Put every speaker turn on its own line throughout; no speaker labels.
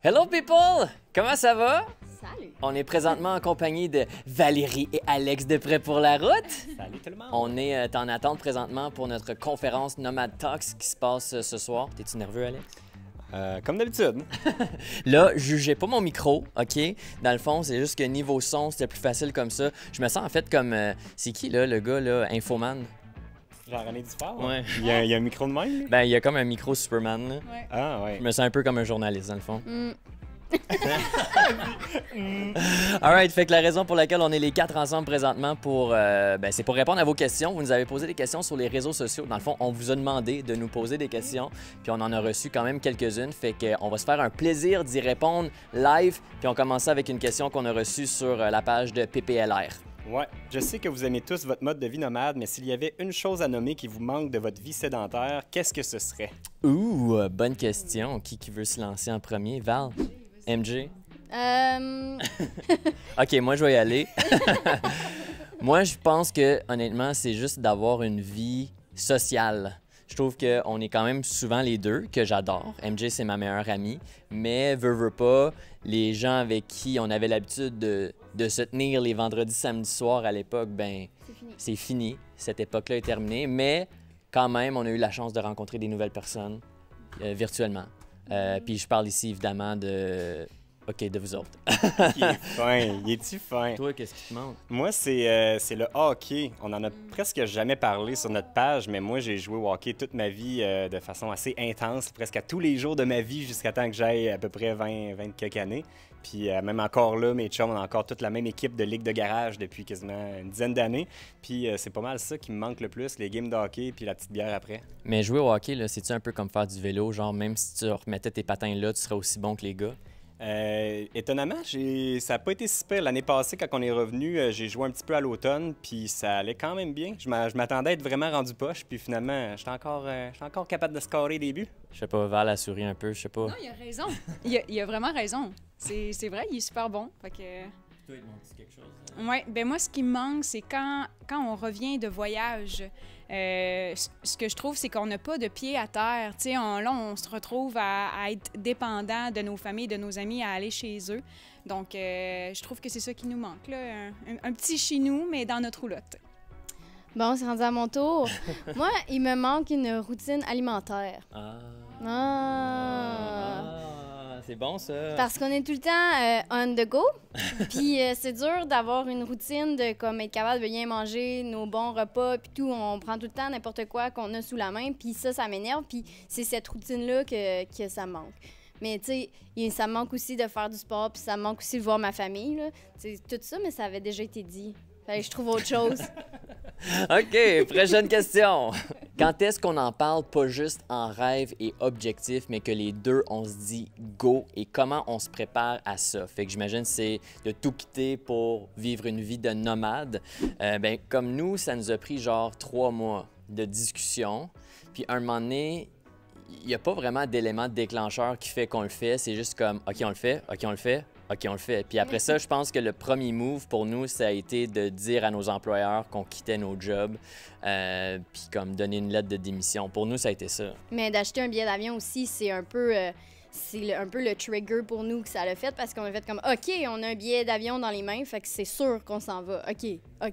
Hello people! Comment ça va?
Salut!
On est présentement en compagnie de Valérie et Alex de Prêt pour la route.
Salut tout le monde!
On est en attente présentement pour notre conférence Nomad Talks qui se passe ce soir. T'es-tu nerveux, Alex?
Comme d'habitude.
Là, jugez pas mon micro, OK? Dans le fond, c'est juste que niveau son, c'était plus facile comme ça. Je me sens en fait comme... c'est qui, là, le gars, là, Infoman?
Jean-René Dufort?
Ouais.
Il y a un micro de même? Lui?
Ben, il y a comme un micro Superman, là.
Ouais.
Ah, ouais.
Je me sens un peu comme un journaliste, dans le fond. Alright, fait que la raison pour laquelle on est les quatre ensemble présentement c'est pour répondre à vos questions. Vous nous avez posé des questions sur les réseaux sociaux. Dans le fond, on vous a demandé de nous poser des questions, puis on en a reçu quand même quelques-unes. Fait qu'on va se faire un plaisir d'y répondre live. Puis on commence avec une question qu'on a reçue sur la page de PPLR.
Ouais. Je sais que vous aimez tous votre mode de vie nomade, mais s'il y avait une chose à nommer qui vous manque de votre vie sédentaire, qu'est-ce que ce serait?
Ouh, bonne question. Qui veut se lancer en premier? Val? MJ? OK, moi, je vais y aller. Moi, je pense que, honnêtement, c'est juste d'avoir une vie sociale. Je trouve qu'on est quand même souvent les deux, que j'adore. MJ, c'est ma meilleure amie. Mais, veux pas, les gens avec qui on avait l'habitude de se tenir les vendredis, samedis soirs à l'époque, ben c'est fini. Cette époque-là est terminée. Mais, quand même, on a eu la chance de rencontrer des nouvelles personnes virtuellement. Puis je parle ici, évidemment, de vous autres.
Il est fin. Il est-tu fin?
Toi, qu'est-ce qui te manque?
Moi, c'est le hockey. On en a presque jamais parlé sur notre page, mais moi, j'ai joué au hockey toute ma vie de façon assez intense, presque à tous les jours de ma vie, jusqu'à temps que j'aille à peu près 20 quelques années. Puis même encore là, mes chums, on a encore toute la même équipe de ligue de garage depuis quasiment une dizaine d'années. Puis c'est pas mal ça qui me manque le plus, les games de hockey puis la petite bière après.
Mais jouer au hockey, là, c'est-tu un peu comme faire du vélo? Genre, même si tu remettais tes patins là, tu serais aussi bon que les gars?
Étonnamment, ça n'a pas été si pire. L'année passée, quand on est revenu, j'ai joué un petit peu à l'automne, puis ça allait quand même bien. Je m'attendais à être vraiment rendu poche, puis finalement, j'étais encore capable de scorer des buts.
Je sais pas, Val a souri un peu, je sais pas.
Non, il a raison. Il a vraiment raison. C'est vrai, il est super bon. Fait que...
Toi, il te manque quelque chose?
Ouais, ben moi, ce qui me manque, c'est quand on revient de voyage. Ce que je trouve, c'est qu'on n'a pas de pied à terre. Tu sais, on se retrouve à être dépendant de nos familles, de nos amis, à aller chez eux. Donc, je trouve que c'est ça qui nous manque, là. Un petit chez nous, mais dans notre roulotte.
Bon, c'est rendu à mon tour. Moi, il me manque une routine alimentaire.
C'est bon, ça.
Parce qu'on est tout le temps on the go. Puis c'est dur d'avoir une routine de comme être capable de bien manger nos bons repas puis tout. On prend tout le temps n'importe quoi qu'on a sous la main. Puis ça m'énerve. Puis c'est cette routine-là que ça me manque. Mais tu sais, ça me manque aussi de faire du sport. Puis ça me manque aussi de voir ma famille. Là. Tout ça, mais ça avait déjà été dit. Fait que je trouve autre chose.
OK, prochaine question. Quand est-ce qu'on en parle pas juste en rêve et objectif, mais que les deux, on se dit go et comment on se prépare à ça? Fait que j'imagine c'est de tout quitter pour vivre une vie de nomade. Comme nous, ça nous a pris genre 3 mois de discussion. Puis un moment donné, il n'y a pas vraiment d'élément déclencheur qui fait qu'on le fait. C'est juste comme, OK, on le fait, OK, on le fait, OK, on le fait. Puis après ça, je pense que le premier move pour nous, ça a été de dire à nos employeurs qu'on quittait nos jobs, puis comme donner une lettre de démission. Pour nous, ça a été ça.
Mais d'acheter un billet d'avion aussi, c'est un peu... un peu le trigger pour nous que ça l'a fait parce qu'on a fait comme OK, on a un billet d'avion dans les mains, fait que c'est sûr qu'on s'en va. OK.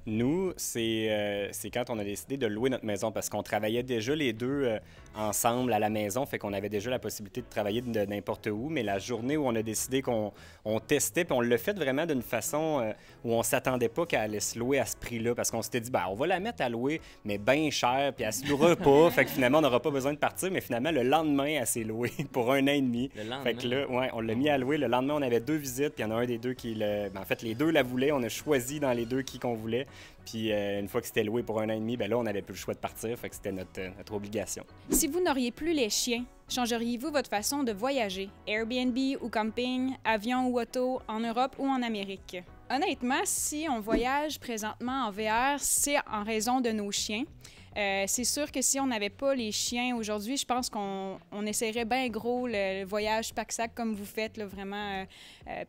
Nous, c'est quand on a décidé de louer notre maison parce qu'on travaillait déjà les deux ensemble à la maison, fait qu'on avait déjà la possibilité de travailler de n'importe où, mais la journée où on a décidé qu'on testait, puis on l'a fait vraiment d'une façon où on s'attendait pas qu'elle allait se louer à ce prix-là parce qu'on s'était dit, on va la mettre à louer, mais bien cher, puis elle se louera pas, fait que finalement, on n'aura pas besoin de partir, mais finalement, le lendemain, elle s'est louée pour 1 an et demi.
Le lendemain?
Fait que là, ouais, on l'a mis à louer. Le lendemain, on avait 2 visites, puis il y en a un des deux qui... en fait, les deux la voulaient, on a choisi dans les deux qu'on voulait. Puis une fois que c'était loué pour 1 an et demi, là, on n'avait plus le choix de partir, fait que c'était notre obligation.
Si vous n'auriez plus les chiens, changeriez-vous votre façon de voyager? Airbnb ou camping, avion ou auto, en Europe ou en Amérique? Honnêtement, si on voyage présentement en VR, c'est en raison de nos chiens. C'est sûr que si on n'avait pas les chiens aujourd'hui, je pense qu'on essaierait bien gros le voyage pack-sac comme vous faites, là, vraiment.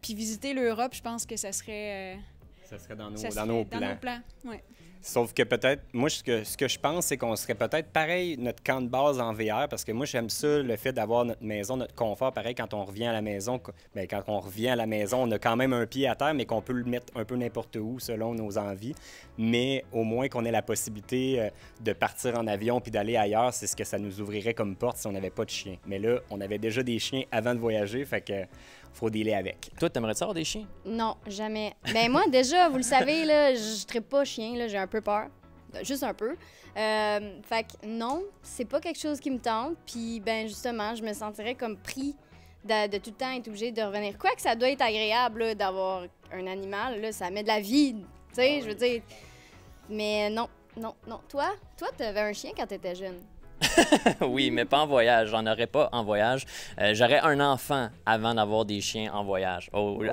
Puis visiter l'Europe, je pense que ça serait...
Ça serait dans nos
Dans nos plans, ouais.
Sauf que peut-être, moi, ce que je pense, c'est qu'on serait peut-être pareil, notre camp de base en VR, parce que moi, j'aime ça, le fait d'avoir notre maison, notre confort. Pareil, quand on revient à la maison, bien, quand on revient à la maison, on a quand même un pied à terre, mais qu'on peut le mettre un peu n'importe où selon nos envies. Mais au moins qu'on ait la possibilité de partir en avion puis d'aller ailleurs, c'est ce que ça nous ouvrirait comme porte si on n'avait pas de chien. Mais là, on avait déjà des chiens avant de voyager, fait que faut dealer avec.
Toi, t'aimerais-tu avoir des chiens?
Non, jamais. Ben moi, déjà, vous le savez, là, je trippe pas chien, là, j'ai un peu peur. Juste un peu. Fait que non, c'est pas quelque chose qui me tente. Puis, ben justement, je me sentirais comme pris de tout le temps être obligée de revenir. Quoique ça doit être agréable là, d'avoir un animal, là, ça met de la vie, tu sais, je veux dire. Mais non, non, non. Toi, t'avais un chien quand t'étais jeune.
Oui, mais pas en voyage. J'en aurais pas en voyage. J'aurais un enfant avant d'avoir des chiens en voyage. Oh,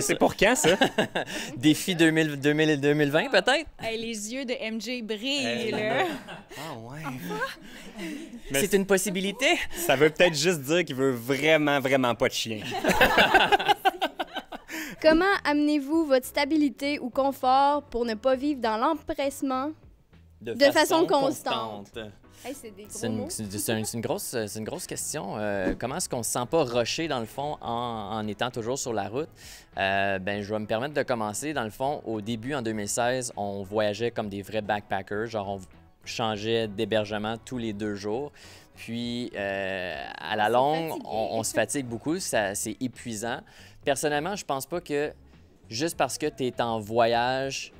c'est pour quand, ça?
Défi 2020, peut-être?
Hey, les yeux de MJ brillent, là.
Ah ouais.
C'est une possibilité?
Ça veut peut-être juste dire qu'il veut vraiment, vraiment pas de chien.
Comment amenez-vous votre stabilité ou confort pour ne pas vivre dans l'empressement de façon constante? Hey, c'est des gros mots.
C'est une grosse question. Comment est-ce qu'on se sent pas rushé, dans le fond, en étant toujours sur la route? Ben, je vais me permettre de commencer. Dans le fond, au début, en 2016, on voyageait comme des vrais backpackers. Genre, on changeait d'hébergement tous les 2 jours. Puis, à la longue, on se fatigue beaucoup. C'est épuisant. Personnellement, je pense pas que juste parce que tu es en voyage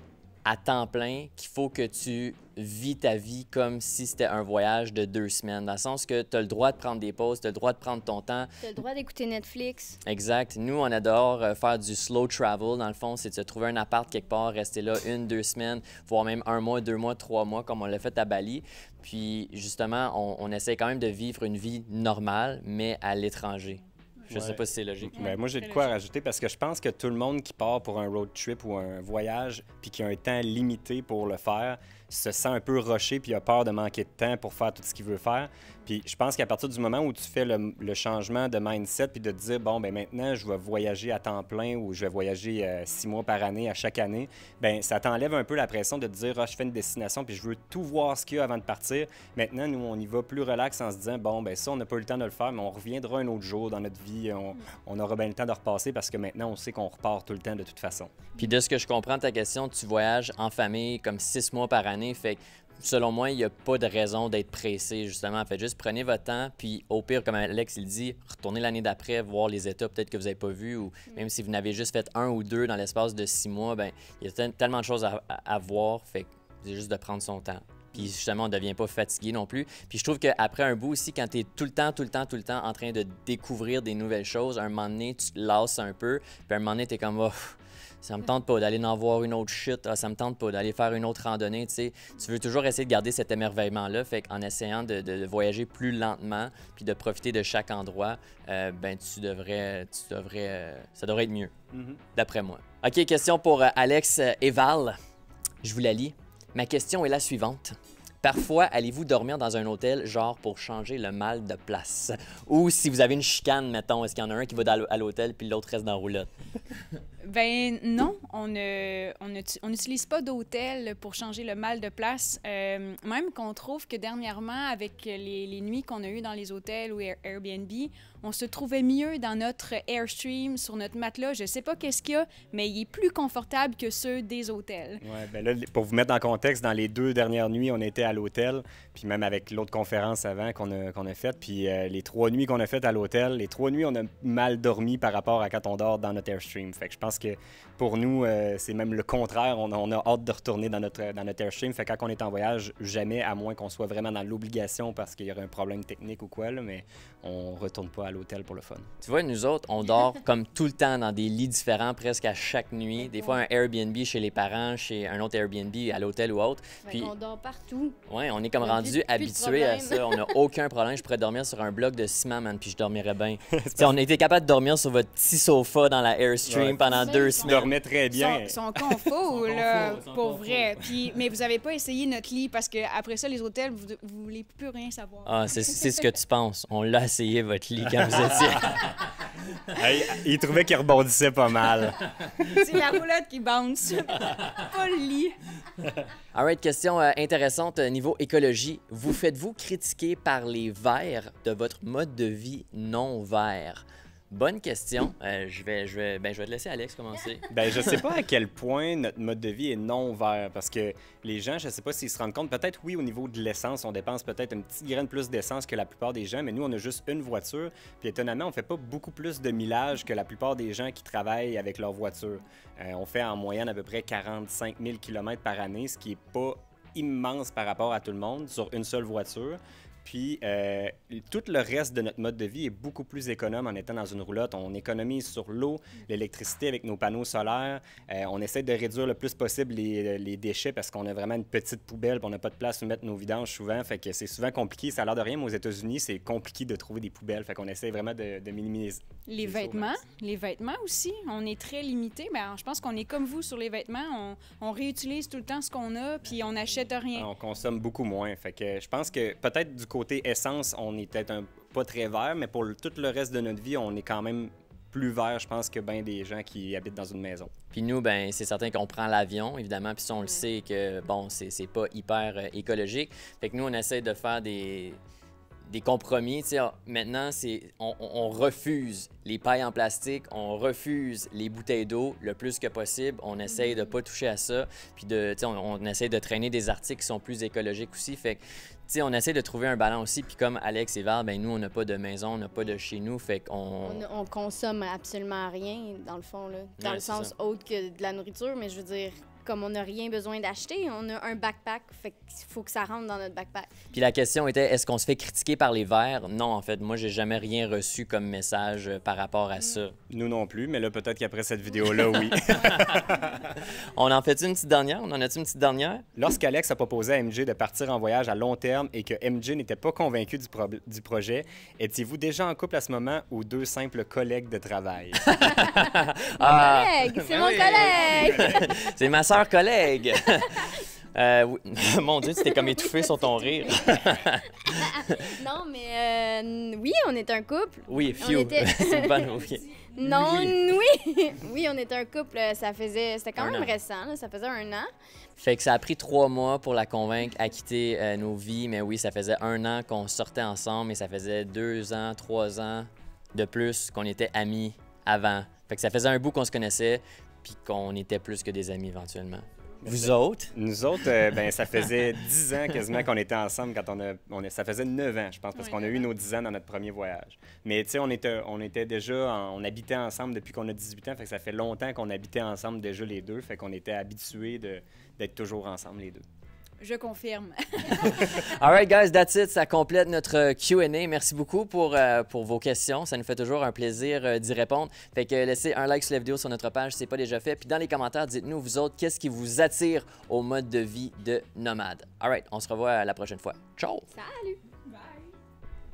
à temps plein qu'il faut que tu vis ta vie comme si c'était un voyage de 2 semaines. Dans le sens que tu as le droit de prendre des pauses, tu as le droit de prendre ton temps.
Tu as le droit d'écouter Netflix.
Exact. Nous, on adore faire du slow travel. Dans le fond, c'est de se trouver un appart quelque part, rester là 1, 2 semaines, voire même 1 mois, 2 mois, 3 mois, comme on l'a fait à Bali. Puis, justement, on essaie quand même de vivre une vie normale, mais à l'étranger. Je sais pas si c'est logique.
Ben, moi, j'ai de quoi rajouter parce que je pense que tout le monde qui part pour un road trip ou un voyage puis qui a un temps limité pour le faire se sent un peu rushé puis a peur de manquer de temps pour faire tout ce qu'il veut faire. Puis je pense qu'à partir du moment où tu fais le changement de mindset puis de te dire, bon, ben maintenant, je vais voyager à temps plein ou je vais voyager 6 mois par année à chaque année, ben ça t'enlève un peu la pression de te dire, ah, je fais une destination puis je veux tout voir ce qu'il y a avant de partir. Maintenant, nous, on y va plus relax en se disant, bon, ben ça, on n'a pas eu le temps de le faire, mais on reviendra un autre jour dans notre vie. On aura bien le temps de repasser parce que maintenant, on sait qu'on repart tout le temps de toute façon.
Puis de ce que je comprends de ta question, tu voyages en famille comme 6 mois par année, fait que selon moi, il n'y a pas de raison d'être pressé, justement. Fait juste prenez votre temps, puis au pire, comme Alex il dit, retournez l'année d'après, voir les états peut-être que vous n'avez pas vus, ou même si vous n'avez juste fait 1 ou 2 dans l'espace de 6 mois, bien, il y a tellement de choses à voir, fait que c'est juste de prendre son temps. Puis justement, on ne devient pas fatigué non plus. Puis je trouve qu'après un bout aussi, quand tu es tout le temps en train de découvrir des nouvelles choses, à un moment donné, tu te lasses un peu, puis à un moment donné, tu es comme, oh, ça me tente pas d'aller en voir une autre chute, ça me tente pas d'aller faire une autre randonnée, tu sais. Tu veux toujours essayer de garder cet émerveillement-là, fait qu'en essayant de voyager plus lentement puis de profiter de chaque endroit, ben ça devrait être mieux, d'après moi. OK, question pour Alex Eval. Je vous la lis. Ma question est la suivante. Parfois, allez-vous dormir dans un hôtel, genre pour changer le mal de place? Ou si vous avez une chicane, mettons, est-ce qu'il y en a un qui va à l'hôtel puis l'autre reste dans la roulotte?
Ben non, on n'utilise pas d'hôtel pour changer le mal de place. Même qu'on trouve que dernièrement, avec les nuits qu'on a eues dans les hôtels ou Airbnb, on se trouvait mieux dans notre Airstream, sur notre matelas. Je sais pas qu'est-ce qu'il y a, mais il est plus confortable que ceux des hôtels.
Oui, bien là, pour vous mettre dans le contexte, dans les 2 dernières nuits, on était à l'hôtel, puis même avec l'autre conférence avant qu'on a faite, puis les 3 nuits qu'on a faites à l'hôtel, les 3 nuits, on a mal dormi par rapport à quand on dort dans notre Airstream. Fait que je pense que pour nous, c'est même le contraire. On a hâte de retourner dans notre Airstream. Fait que quand on est en voyage, jamais, à moins qu'on soit vraiment dans l'obligation parce qu'il y aurait un problème technique ou quoi, là, mais on retourne pas à l'hôtel pour le fun.
Tu vois, nous autres, on dort comme tout le temps dans des lits différents presque à chaque nuit. Des fois, un Airbnb chez les parents, chez un autre Airbnb à l'hôtel ou autre.
Puis on dort partout.
Oui, on est comme rendu habitué à ça. On n'a aucun problème. Je pourrais dormir sur un bloc de ciment, man, puis je dormirais bien. On a été capable de dormir sur votre petit sofa dans la Airstream pendant 2 semaines.
Je dormais très bien.
Ils sont confos, là, pour vrai. Puis, mais vous n'avez pas essayé notre lit parce qu'après ça, les hôtels, vous ne voulez plus rien savoir.
Ah, c'est ce que tu penses. On l'a essayé, votre lit, quand vous étiez.
Hey, il trouvait qu'il rebondissait pas mal.
C'est la roulotte qui bounce, pas le lit.
Alright, question intéressante niveau écologie. Vous faites-vous critiquer par les verts de votre mode de vie non vert? Bonne question. Je vais te laisser Alex commencer.
Ben, je sais pas à quel point notre mode de vie est non vert parce que les gens, je sais pas s'ils se rendent compte, peut-être oui au niveau de l'essence, on dépense peut-être une petite graine plus d'essence que la plupart des gens, mais nous on a juste une voiture, puis étonnamment on fait pas beaucoup plus de millage que la plupart des gens qui travaillent avec leur voiture. On fait en moyenne à peu près 45 000 km par année, ce qui est pas immense par rapport à tout le monde sur une seule voiture. Puis, tout le reste de notre mode de vie est beaucoup plus économe en étant dans une roulotte. On économise sur l'eau, l'électricité avec nos panneaux solaires. On essaie de réduire le plus possible les déchets parce qu'on a vraiment une petite poubelle et on n'a pas de place où mettre nos vidanges souvent. Fait que c'est souvent compliqué. Ça a l'air de rien, mais aux États-Unis, c'est compliqué de trouver des poubelles. Fait qu'on essaie vraiment de minimiser.
Les vêtements aussi, on est très limité. Mais je pense qu'on est comme vous sur les vêtements. On réutilise tout le temps ce qu'on a, puis on n'achète rien.
On consomme beaucoup moins. Fait que je pense que peut-être du côté essence, on est peut-être pas très vert, mais pour tout le reste de notre vie, on est quand même plus vert, je pense, que bien des gens qui habitent dans une maison.
Puis nous, ben c'est certain qu'on prend l'avion, évidemment, puis ça, on le sait que, bon, c'est pas hyper écologique. Fait que nous, on essaie de faire des compromis. Tu sais, maintenant, on refuse les pailles en plastique, on refuse les bouteilles d'eau le plus que possible. On essaye de pas toucher à ça. Puis on essaye de traîner des articles qui sont plus écologiques aussi. Fait que, tu sais, on essaie de trouver un balance aussi. Puis comme Alex et Val, ben nous, on n'a pas de maison, on n'a pas de chez nous. Fait qu'on...
On consomme absolument rien, dans le fond, là. Dans le sens
ça.
autre que de la nourriture, mais je veux dire, comme on n'a rien besoin d'acheter, on a un backpack, fait qu'il faut que ça rentre dans notre backpack.
Puis la question était, est-ce qu'on se fait critiquer par les verts? Non, en fait, moi, j'ai jamais rien reçu comme message par rapport à ça.
Nous non plus, mais là, peut-être qu'après cette vidéo-là, oui.
On en fait une petite dernière? On en a-tu une petite dernière?
Lorsqu'Alex a proposé à MJ de partir en voyage à long terme et que MJ n'était pas convaincu du projet, étiez-vous déjà en couple à ce moment ou deux simples collègues de travail?
Collègue, c'est mon collègue!
C'est ma sœur collègue. Oui. Mon Dieu, tu t'es comme étouffé sur ton rire.
Non, mais oui, on est un couple.
Oui, few. C'est une bonne oui.
Non, oui. Oui, on est un couple. C'était quand même récent. Là, ça faisait 1 an.
Fait que ça a pris 3 mois pour la convaincre à quitter nos vies. Mais oui, ça faisait 1 an qu'on sortait ensemble et ça faisait 2 ans, 3 ans de plus qu'on était amis avant. Fait que ça faisait un bout qu'on se connaissait puis qu'on était plus que des amis éventuellement. Vous autres?
Nous autres, ben, ça faisait 10 ans quasiment qu'on était ensemble quand ça faisait 9 ans, je pense, parce qu'on a eu nos 10 ans dans notre premier voyage. Mais tu sais, on habitait ensemble depuis qu'on a 18 ans, fait que ça fait longtemps qu'on habitait ensemble déjà les deux, fait qu'on était habitués d'être toujours ensemble les deux.
Je confirme.
All right, guys, that's it. Ça complète notre Q&A. Merci beaucoup pour vos questions. Ça nous fait toujours un plaisir d'y répondre. Fait que laissez un like sur la vidéo sur notre page si ce n'est pas déjà fait. Puis dans les commentaires, dites-nous, vous autres, qu'est-ce qui vous attire au mode de vie de nomade. All right, on se revoit la prochaine fois. Ciao!
Salut!
Bye.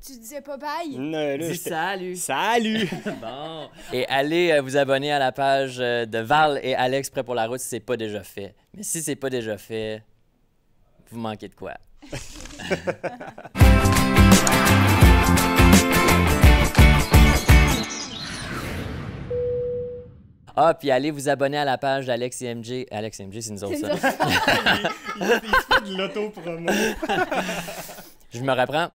Tu disais pas bye?
Dis salut!
Salut!
Bon! Et allez vous abonner à la page de Val et Alex Prêt pour la route si ce n'est pas déjà fait. Mais si ce n'est pas déjà fait... vous manquez de quoi? Ah, puis allez vous abonner à la page d'Alex et MJ. Alex et MJ, c'est nous autres, ça.
Il fait de l'auto-promo.
Je me reprends.